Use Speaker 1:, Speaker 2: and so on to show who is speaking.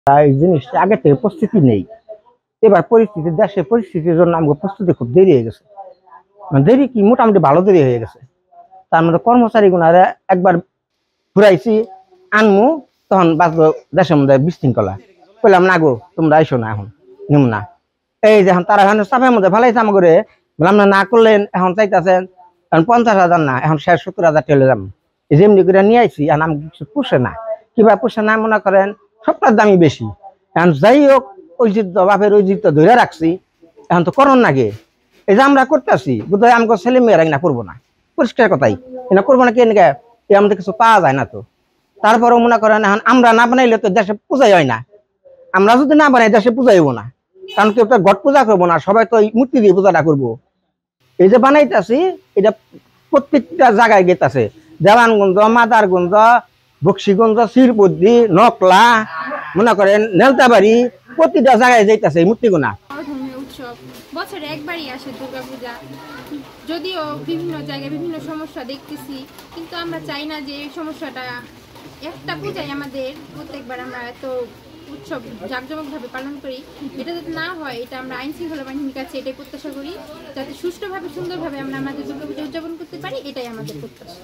Speaker 1: এই জিনিসটা আগে থেকে প্রস্তুতি নেই। এবার দেশের পরিস্থিতির জন্য আমাকে প্রস্তুতি খুব দেরি হয়ে গেছে। মানে দেরি কি, মোটামুটি ভালো দেরি হয়ে গেছে। তার মধ্যে কর্মচারী গুণারে একবার ঘুরাইছি আনমু, তখন বাঁচবো দেশের মধ্যে বিশৃঙ্খলা। বললাম না গো, তোমরা আইসো না, এখন নিম না। এই যে এখন তারা এখন চাপের মধ্যে ফেলাইছে আমাকে, বললাম না, না করলেন এখন চাইতেছেন এখন 50,000 না, এখন 60-70,000 টেলে যাবো। যেমনি করে নিয়ে আইছি, আর আমি কিছু পুষে না। কিবা পুষে না, মনে করেন সবটার দামই বেশি। এখন যাই হোক, ঐতিহ্য বাপের ঐতিহ্য ধরে রাখছি, এখন তো করণ নাগে। এই যে আমরা করতেছি, বোধহয় আমাকে ছেলে মেয়েরা না করবো না, পরিষ্কার কথাই না করবো না। কে নাকি আমাদের কিছু পাওয়া যায় না তো। তারপরেও মনে করেন এখন আমরা না বানাইলে তো দেশে পূজাই হয় না। আমরা যদি না বানাই, দেশে পূজা হইব না। কারণ কেউ তো ঘট পূজা করবো না, সবাই তো মূর্তি দিয়ে পূজাটা করবো। এই যে বানাইতেছি, এটা প্রত্যেকটা জায়গায় গেতেছে। দেওয়ানগঞ্জ, মাদারগঞ্জ, বক্সিগঞ্জ, শিরপদ্দি, নকলা, মনে করেন নেলতাবাড়ি, প্রতিটা জায়গায় যাইতেছে মূর্তিগুনা।
Speaker 2: ধর্মীয় উৎসব বছরে একবারই আসে দুর্গাপূজা। যদিও বিভিন্ন জায়গায় বিভিন্ন সমস্যা দেখতেছি, কিন্তু আমরা চাই না যে এই সমস্যাটা একটা পূজায় আমাদের প্রত্যেকবার আমরা এত উৎসব জাঁকজমকভাবে পালন করি, এটা যাতে না হয়, এটা আমরা আইন শৃঙ্খলা বাহিনীর কাছে এটাই প্রত্যাশা করি, যাতে সুষ্ঠুভাবে সুন্দরভাবে আমরা আমাদের দুর্গাপূজা উদযাপন করতে পারি, এটাই আমাদের প্রত্যাশা।